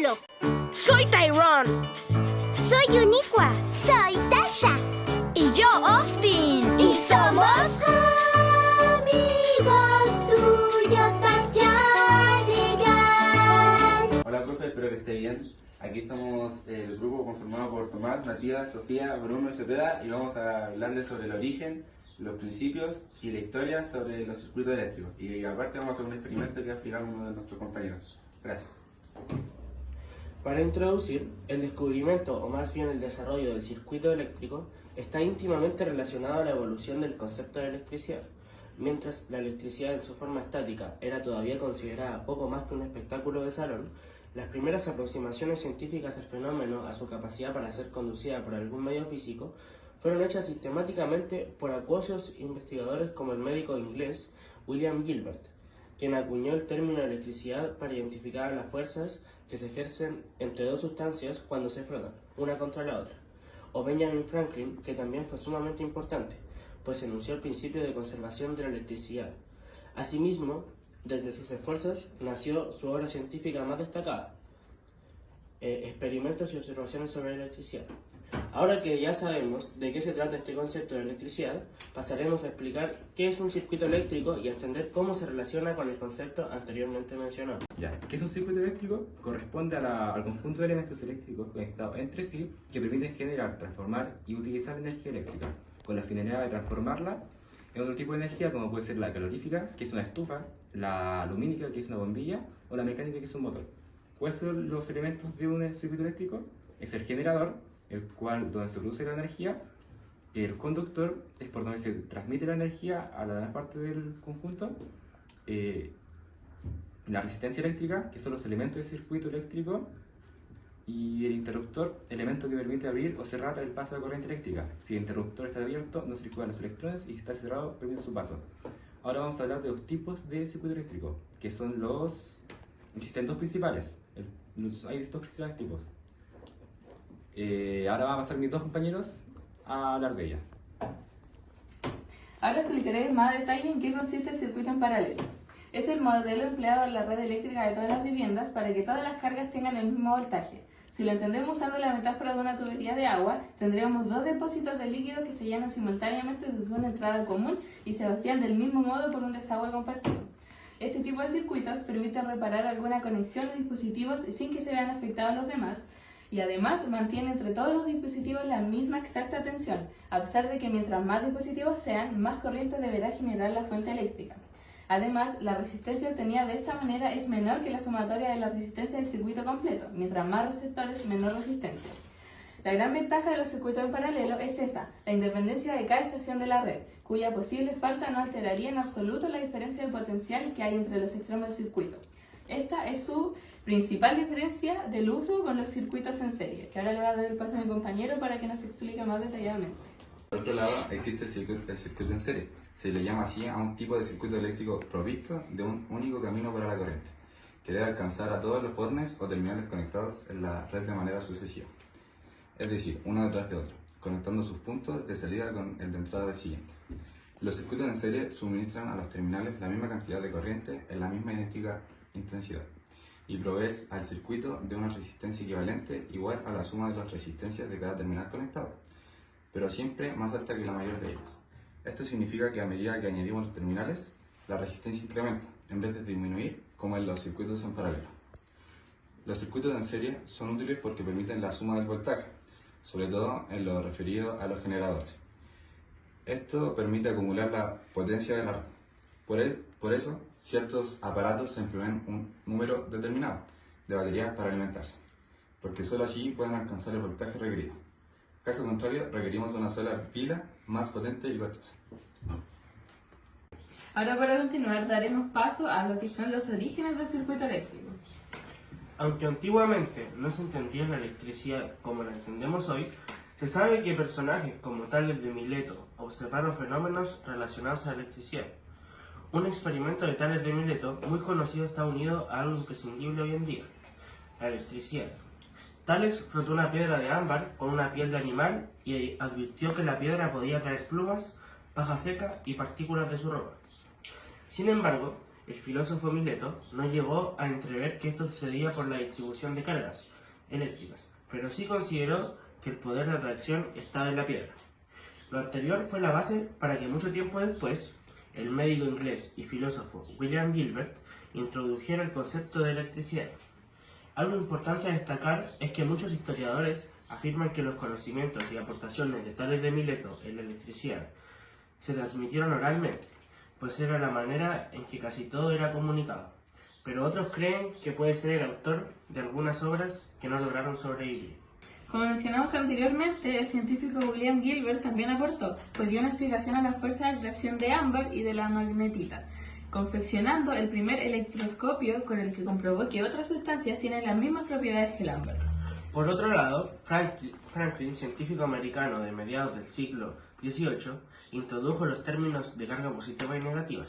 Pablo. Soy Tyrone. Soy Uniqua. Soy Tasha. Y yo, Austin. Y somos amigos tuyos, Backyardigans. Hola, profe, espero que esté bien. Aquí estamos el grupo conformado por Tomás, Matías, Sofía, Bruno y Cepeda, y vamos a hablarles sobre el origen, los principios y la historia sobre los circuitos eléctricos. Y aparte vamos a hacer un experimento que va a explicar uno de nuestros compañeros. Gracias. Para introducir, el descubrimiento, o más bien el desarrollo del circuito eléctrico, está íntimamente relacionado a la evolución del concepto de electricidad. Mientras la electricidad en su forma estática era todavía considerada poco más que un espectáculo de salón, las primeras aproximaciones científicas al fenómeno, a su capacidad para ser conducida por algún medio físico, fueron hechas sistemáticamente por acuosos investigadores como el médico inglés William Gilbert, quien acuñó el término electricidad para identificar las fuerzas que se ejercen entre dos sustancias cuando se frotan, una contra la otra, o Benjamin Franklin, que también fue sumamente importante, pues enunció el principio de conservación de la electricidad. Asimismo, desde sus esfuerzos nació su obra científica más destacada, Experimentos y observaciones sobre la electricidad. Ahora que ya sabemos de qué se trata este concepto de electricidad, pasaremos a explicar qué es un circuito eléctrico y a entender cómo se relaciona con el concepto anteriormente mencionado. Ya, ¿qué es un circuito eléctrico? Corresponde al conjunto de elementos eléctricos conectados entre sí que permiten generar, transformar y utilizar energía eléctrica, con la finalidad de transformarla en otro tipo de energía, como puede ser la calorífica, que es una estufa, la lumínica, que es una bombilla, o la mecánica, que es un motor. ¿Cuáles son los elementos de un circuito eléctrico? Es el generador, el cual donde se produce la energía; el conductor es por donde se transmite la energía a la demás parte del conjunto; la resistencia eléctrica, que son los elementos del circuito eléctrico; y el interruptor, elemento que permite abrir o cerrar el paso de corriente eléctrica. Si el interruptor está abierto, no circulan los electrones, y si está cerrado, permite su paso. Ahora vamos a hablar de los tipos de circuito eléctrico, que son los... Existen dos principales, hay dos principales tipos. Ahora van a pasar mis dos compañeros a hablar de ella. Ahora explicaré más detalle en qué consiste el circuito en paralelo. Es el modelo empleado en la red eléctrica de todas las viviendas para que todas las cargas tengan el mismo voltaje. Si lo entendemos usando la metáfora de una tubería de agua, tendríamos dos depósitos de líquido que se llenan simultáneamente desde una entrada común y se vacían del mismo modo por un desagüe compartido. Este tipo de circuitos permiten reparar alguna conexión de dispositivos sin que se vean afectados los demás, y además mantiene entre todos los dispositivos la misma exacta tensión, a pesar de que mientras más dispositivos sean, más corriente deberá generar la fuente eléctrica. Además, la resistencia obtenida de esta manera es menor que la sumatoria de la resistencia del circuito completo; mientras más receptores, menor resistencia. La gran ventaja de los circuitos en paralelo es esa, la independencia de cada estación de la red, cuya posible falta no alteraría en absoluto la diferencia de potencial que hay entre los extremos del circuito. Esta es su principal diferencia del uso con los circuitos en serie, que ahora le voy a dar el paso a mi compañero para que nos explique más detalladamente. Por otro lado, existe el circuito en serie. Se le llama así a un tipo de circuito eléctrico provisto de un único camino para la corriente, que debe alcanzar a todos los bornes o terminales conectados en la red de manera sucesiva. Es decir, uno detrás de otro, conectando sus puntos de salida con el de entrada del siguiente. Los circuitos en serie suministran a los terminales la misma cantidad de corriente en la misma idéntica intensidad, y provees al circuito de una resistencia equivalente igual a la suma de las resistencias de cada terminal conectado, pero siempre más alta que la mayor de ellas. Esto significa que a medida que añadimos los terminales, la resistencia incrementa, en vez de disminuir como en los circuitos en paralelo. Los circuitos en serie son útiles porque permiten la suma del voltaje, sobre todo en lo referido a los generadores. Esto permite acumular la potencia de la red. Por eso, ciertos aparatos emplean un número determinado de baterías para alimentarse, porque solo así pueden alcanzar el voltaje requerido. Caso contrario, requerimos una sola pila más potente y costosa. Ahora, para continuar, daremos paso a lo que son los orígenes del circuito eléctrico. Aunque antiguamente no se entendía la electricidad como la entendemos hoy, se sabe que personajes como Tales de Mileto observaron fenómenos relacionados a la electricidad. Un experimento de Tales de Mileto muy conocido está unido a algo imprescindible hoy en día: la electricidad. Tales frotó una piedra de ámbar con una piel de animal y advirtió que la piedra podía traer plumas, paja seca y partículas de su ropa. Sin embargo, el filósofo Mileto no llegó a entrever que esto sucedía por la distribución de cargas eléctricas, pero sí consideró que el poder de atracción estaba en la piedra. Lo anterior fue la base para que mucho tiempo después, el médico inglés y filósofo William Gilbert introdujera el concepto de electricidad. Algo importante a destacar es que muchos historiadores afirman que los conocimientos y aportaciones de Tales de Mileto en la electricidad se transmitieron oralmente, pues era la manera en que casi todo era comunicado, pero otros creen que puede ser el autor de algunas obras que no lograron sobrevivir. Como mencionamos anteriormente, el científico William Gilbert también aportó, pues dio una explicación a la fuerza de atracción de ámbar y de la magnetita, confeccionando el primer electroscopio con el que comprobó que otras sustancias tienen las mismas propiedades que el ámbar. Por otro lado, Franklin, científico americano de mediados del siglo XVIII, introdujo los términos de carga positiva y negativa,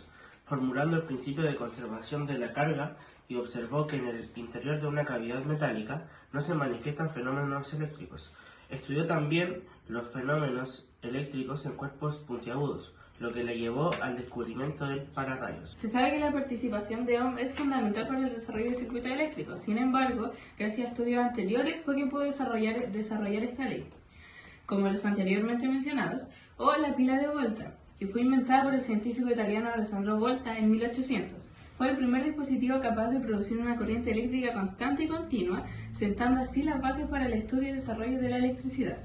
formulando el principio de conservación de la carga y observó que en el interior de una cavidad metálica no se manifiestan fenómenos eléctricos. Estudió también los fenómenos eléctricos en cuerpos puntiagudos, lo que le llevó al descubrimiento del pararrayos. Se sabe que la participación de Ohm es fundamental para el desarrollo de circuitos eléctricos. Sin embargo, gracias a estudios anteriores fue que pudo desarrollar esta ley, como los anteriormente mencionados, o la pila de Volta, que fue inventada por el científico italiano Alessandro Volta en 1800. Fue el primer dispositivo capaz de producir una corriente eléctrica constante y continua, sentando así las bases para el estudio y desarrollo de la electricidad.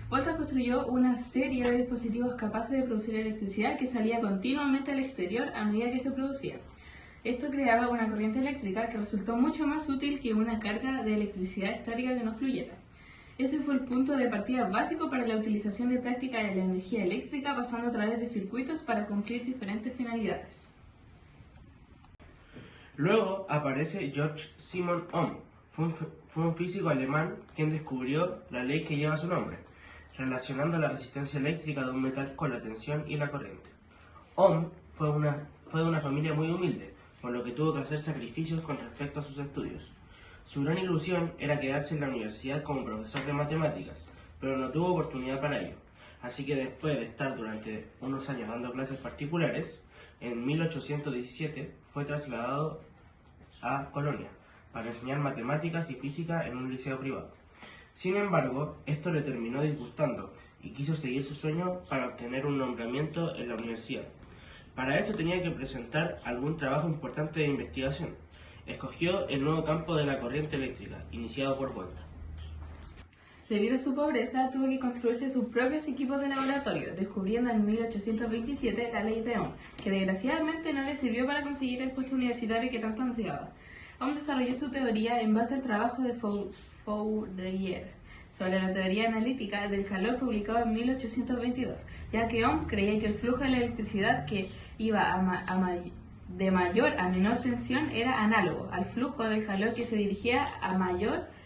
Volta construyó una serie de dispositivos capaces de producir electricidad que salía continuamente al exterior a medida que se producía. Esto creaba una corriente eléctrica que resultó mucho más útil que una carga de electricidad estática que no fluyera. Ese fue el punto de partida básico para la utilización de práctica de la energía eléctrica, pasando a través de circuitos para cumplir diferentes finalidades. Luego aparece George Simon Ohm. Fue un físico alemán quien descubrió la ley que lleva su nombre, relacionando la resistencia eléctrica de un metal con la tensión y la corriente. Ohm fue de una familia muy humilde, por lo que tuvo que hacer sacrificios con respecto a sus estudios. Su gran ilusión era quedarse en la universidad como profesor de matemáticas, pero no tuvo oportunidad para ello. Así que después de estar durante unos años dando clases particulares, en 1817 fue trasladado a Colonia para enseñar matemáticas y física en un liceo privado. Sin embargo, esto le terminó disgustando y quiso seguir su sueño para obtener un nombramiento en la universidad. Para esto tenía que presentar algún trabajo importante de investigación. Escogió el nuevo campo de la corriente eléctrica, iniciado por Volta. Debido a su pobreza, tuvo que construirse sus propios equipos de laboratorio, descubriendo en 1827 la ley de Ohm, que desgraciadamente no le sirvió para conseguir el puesto universitario que tanto ansiaba. Ohm desarrolló su teoría en base al trabajo de Fourier sobre la teoría analítica del calor publicado en 1822, ya que Ohm creía que el flujo de la electricidad que iba de mayor a menor tensión era análogo al flujo del calor que se dirigía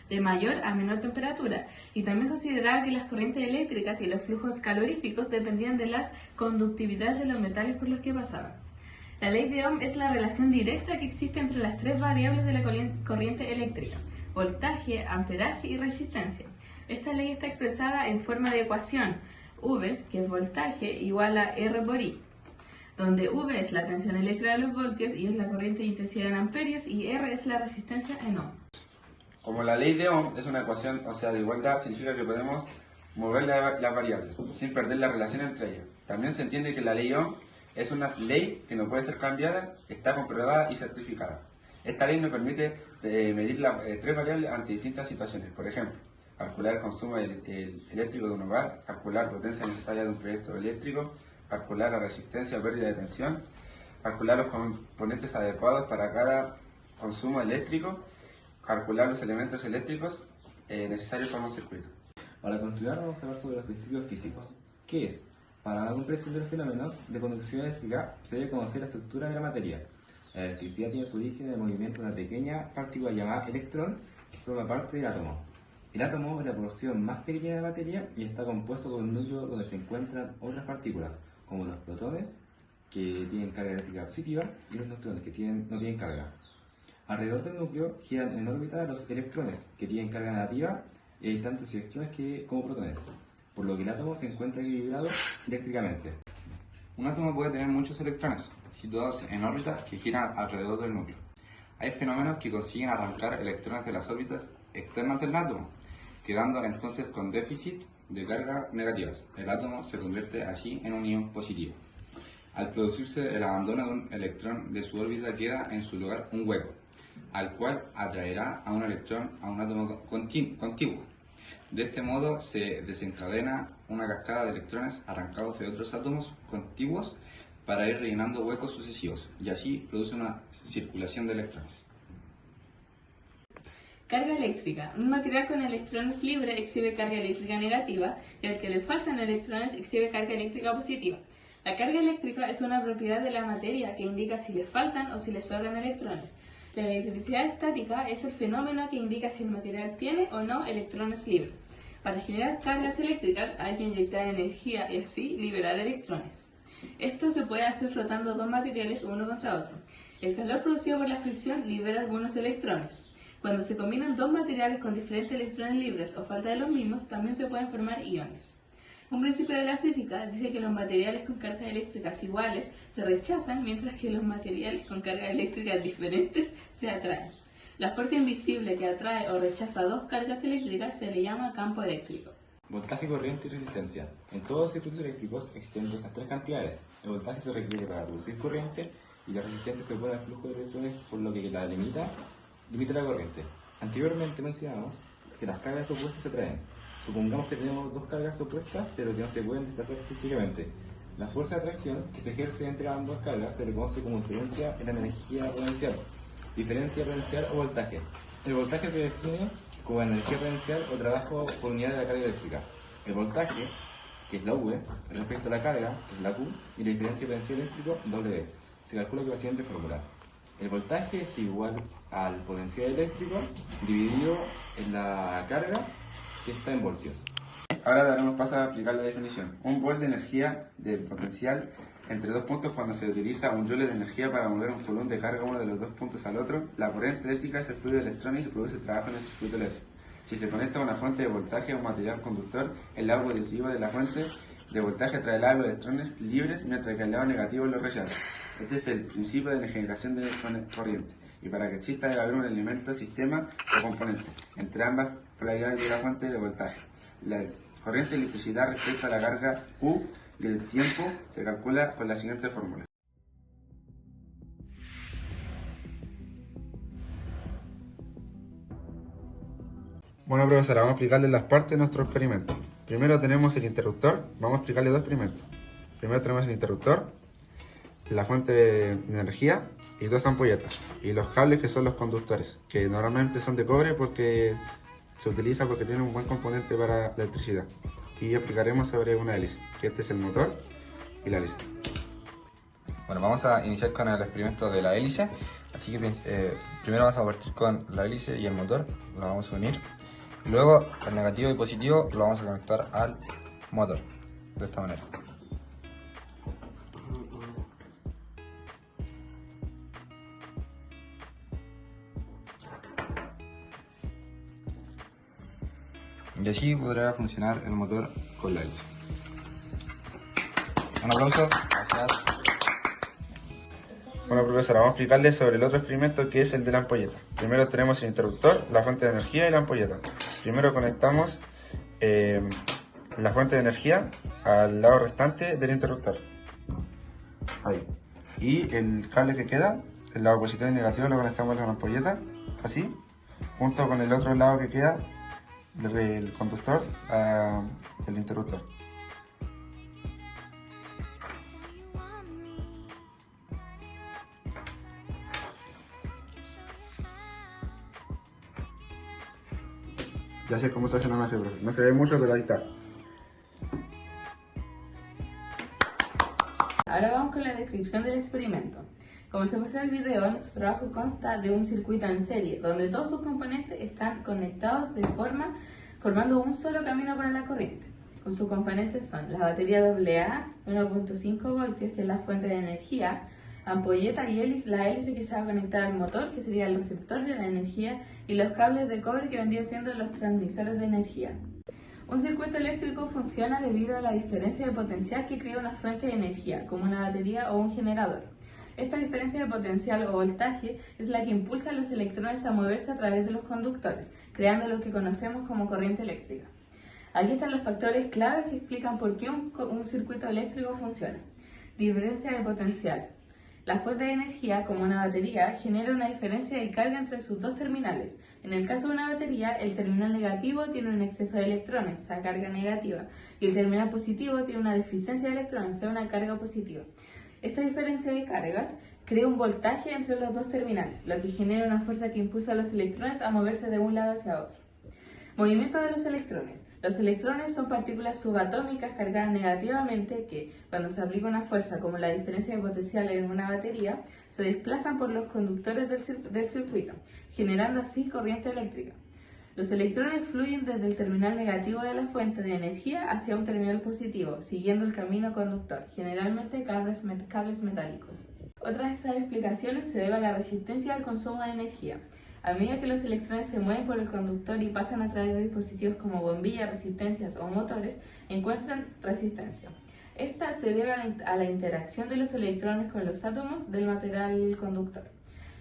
de mayor a menor temperatura, y también consideraba que las corrientes eléctricas y los flujos caloríficos dependían de las conductividades de los metales por los que pasaban. La ley de Ohm es la relación directa que existe entre las tres variables de la corriente eléctrica: voltaje, amperaje y resistencia. Esta ley está expresada en forma de ecuación: V, que es voltaje, igual a R por I, donde V es la tensión eléctrica de los voltios y es la corriente de intensidad en amperios, y R es la resistencia en ohm. Como la ley de Ohm es una ecuación, o sea, de igualdad, significa que podemos mover las variables sin perder la relación entre ellas. También se entiende que la ley Ohm es una ley que no puede ser cambiada, está comprobada y certificada. Esta ley nos permite medir tres variables ante distintas situaciones. Por ejemplo, calcular el consumo eléctrico de un hogar, calcular la potencia necesaria de un proyecto eléctrico, calcular la resistencia o pérdida de tensión, calcular los componentes adecuados para cada consumo eléctrico, calcular los elementos eléctricos necesarios para un circuito. Para continuar vamos a hablar sobre los principios físicos. ¿Qué es? Para la comprensión de los fenómenos de conducción eléctrica se debe conocer la estructura de la materia. La electricidad tiene su origen en el movimiento de una pequeña partícula llamada electrón que forma parte del átomo. El átomo es la porción más pequeña de la materia y está compuesto por un núcleo donde se encuentran otras partículas, como los protones, que tienen carga eléctrica positiva, y los neutrones, que no tienen carga. Alrededor del núcleo giran en órbita los electrones, que tienen carga negativa, y hay tanto electrones como protones, por lo que el átomo se encuentra equilibrado eléctricamente. Un átomo puede tener muchos electrones, situados en órbitas que giran alrededor del núcleo. Hay fenómenos que consiguen arrancar electrones de las órbitas externas del átomo, quedando entonces con déficit de carga negativas. El átomo se convierte así en un ion positivo. Al producirse el abandono de un electrón de su órbita, queda en su lugar un hueco, al cual atraerá a un electrón a un átomo contiguo. De este modo se desencadena una cascada de electrones arrancados de otros átomos contiguos para ir rellenando huecos sucesivos, y así produce una circulación de electrones. Carga eléctrica. Un material con electrones libres exhibe carga eléctrica negativa y al que le faltan electrones exhibe carga eléctrica positiva. La carga eléctrica es una propiedad de la materia que indica si le faltan o si le sobran electrones. La electricidad estática es el fenómeno que indica si el material tiene o no electrones libres. Para generar cargas eléctricas hay que inyectar energía y así liberar electrones. Esto se puede hacer frotando dos materiales uno contra otro. El calor producido por la fricción libera algunos electrones. Cuando se combinan dos materiales con diferentes electrones libres o falta de los mismos, también se pueden formar iones. Un principio de la física dice que los materiales con cargas eléctricas iguales se rechazan, mientras que los materiales con cargas eléctricas diferentes se atraen. La fuerza invisible que atrae o rechaza dos cargas eléctricas se le llama campo eléctrico. Voltaje, corriente y resistencia. En todos los circuitos eléctricos existen estas tres cantidades. El voltaje se requiere para producir corriente y la resistencia se opone al flujo de electrones, por lo que la limita la corriente. Anteriormente mencionamos que las cargas opuestas se atraen. Supongamos que tenemos dos cargas opuestas, pero que no se pueden desplazar físicamente. La fuerza de atracción que se ejerce entre ambas cargas se le conoce como diferencia en la energía potencial, diferencia potencial o voltaje. El voltaje se define como energía potencial o trabajo por unidad de la carga eléctrica. El voltaje, que es la V, respecto a la carga, que es la Q, y la diferencia potencial eléctrico, W. Se calcula con la siguiente fórmula. El voltaje es igual al potencial eléctrico dividido en la carga, que está en voltios. Ahora daremos paso a explicar la definición. Un volt de energía de potencial entre dos puntos cuando se utiliza un joule de energía para mover un coulomb de carga uno de los dos puntos al otro. La corriente eléctrica es el flujo de electrones y produce trabajo en el circuito eléctrico. Si se conecta una fuente de voltaje a un material conductor, el lado positivo de la fuente de voltaje atrae los electrones libres, mientras que el lado negativo los rechaza. Este es el principio de la generación de corriente. Y para que exista debe haber un elemento, sistema o componente entre ambas polaridades de la fuente de voltaje. La corriente de electricidad respecto a la carga Q y el tiempo se calcula con la siguiente fórmula. Bueno, profesora, vamos a explicarle las partes de nuestro experimento. Primero tenemos el interruptor, vamos a explicarle dos experimentos. Primero tenemos el interruptor, la fuente de energía y dos ampolletas. Y los cables, que son los conductores, que normalmente son de cobre porque se utiliza porque tiene un buen componente para la electricidad. Y explicaremos sobre una hélice, que este es el motor y la hélice. Bueno, vamos a iniciar con el experimento de la hélice. Así que primero vamos a partir con la hélice y el motor, lo vamos a unir. Y luego el negativo y positivo lo vamos a conectar al motor, de esta manera. Y así podrá funcionar el motor con la hélice. Un aplauso. Gracias. Bueno, profesora, vamos a explicarles sobre el otro experimento, que es el de la ampolleta. Primero tenemos el interruptor, la fuente de energía y la ampolleta. Primero conectamos la fuente de energía al lado restante del interruptor. Ahí. Y el cable que queda, el lado positivo y negativo, lo conectamos a la ampolleta, así, junto con el otro lado que queda del conductor del interruptor. Ya sé cómo se hace la magia, profe. No se ve mucho, pero ahí está. Ahora vamos con la descripción del experimento. Como se muestra en el video, nuestro trabajo consta de un circuito en serie, donde todos sus componentes están conectados formando un solo camino para la corriente. Con sus componentes son la batería AA, 1.5 voltios, que es la fuente de energía, ampolleta y hélice, la hélice que estaba conectada al motor, que sería el receptor de la energía, y los cables de cobre, que vendrían siendo los transmisores de energía. Un circuito eléctrico funciona debido a la diferencia de potencial que crea una fuente de energía, como una batería o un generador. Esta diferencia de potencial o voltaje es la que impulsa a los electrones a moverse a través de los conductores, creando lo que conocemos como corriente eléctrica. Aquí están los factores claves que explican por qué un circuito eléctrico funciona. Diferencia de potencial. La fuente de energía, como una batería, genera una diferencia de carga entre sus dos terminales. En el caso de una batería, el terminal negativo tiene un exceso de electrones, esa carga negativa, y el terminal positivo tiene una deficiencia de electrones, o sea, una carga positiva. Esta diferencia de cargas crea un voltaje entre los dos terminales, lo que genera una fuerza que impulsa a los electrones a moverse de un lado hacia otro. Movimiento de los electrones. Los electrones son partículas subatómicas cargadas negativamente que, cuando se aplica una fuerza como la diferencia de potencial en una batería, se desplazan por los conductores del circuito, generando así corriente eléctrica. Los electrones fluyen desde el terminal negativo de la fuente de energía hacia un terminal positivo, siguiendo el camino conductor, generalmente cables metálicos. Otra de estas explicaciones se debe a la resistencia al consumo de energía. A medida que los electrones se mueven por el conductor y pasan a través de dispositivos como bombillas, resistencias o motores, encuentran resistencia. Esta se debe a la interacción de los electrones con los átomos del material conductor.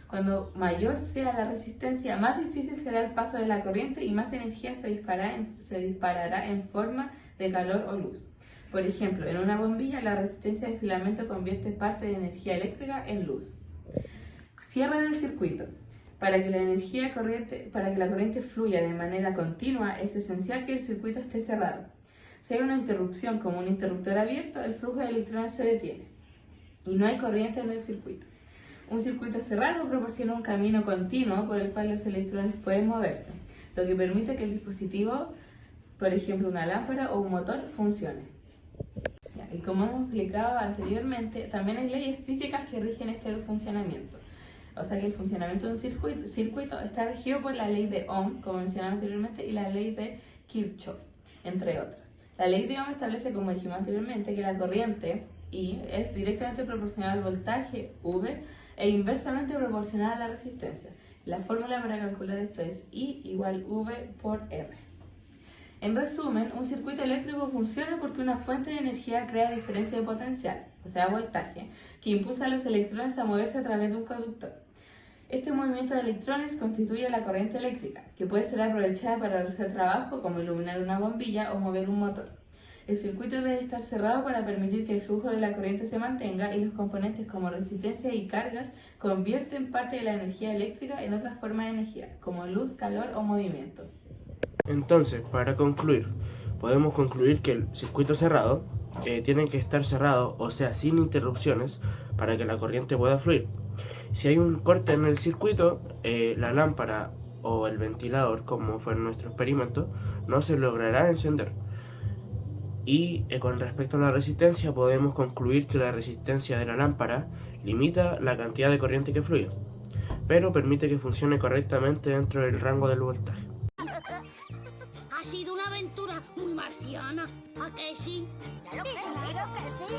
Cuando mayor sea la resistencia, más difícil será el paso de la corriente y más energía se disparará en forma de calor o luz. Por ejemplo, en una bombilla, la resistencia de filamento convierte parte de energía eléctrica en luz. Cierre del circuito. Para que la corriente fluya de manera continua, es esencial que el circuito esté cerrado. Si hay una interrupción como un interruptor abierto, el flujo de electrones se detiene y no hay corriente en el circuito. Un circuito cerrado proporciona un camino continuo por el cual los electrones pueden moverse, lo que permite que el dispositivo, por ejemplo una lámpara o un motor, funcione. Y como hemos explicado anteriormente, también hay leyes físicas que rigen este funcionamiento. O sea que el funcionamiento de un circuito está regido por la ley de Ohm, como mencionaba anteriormente, y la ley de Kirchhoff, entre otras. La ley de Ohm establece, como dijimos anteriormente, que la corriente I es directamente proporcional al voltaje V e inversamente proporcional a la resistencia. La fórmula para calcular esto es I igual V por R. En resumen, un circuito eléctrico funciona porque una fuente de energía crea diferencia de potencial, o sea, voltaje, que impulsa a los electrones a moverse a través de un conductor. Este movimiento de electrones constituye la corriente eléctrica, que puede ser aprovechada para realizar trabajo como iluminar una bombilla o mover un motor. El circuito debe estar cerrado para permitir que el flujo de la corriente se mantenga y los componentes como resistencia y cargas convierten parte de la energía eléctrica en otras formas de energía, como luz, calor o movimiento. Entonces, para concluir, podemos concluir que el circuito cerrado tiene que estar cerrado, o sea, sin interrupciones, para que la corriente pueda fluir. Si hay un corte en el circuito, la lámpara o el ventilador, como fue en nuestro experimento, no se logrará encender. Y con respecto a la resistencia, podemos concluir que la resistencia de la lámpara limita la cantidad de corriente que fluye, pero permite que funcione correctamente dentro del rango del voltaje. Ha sido una aventura muy marciana. ¿A que sí? ¡Claro que sí!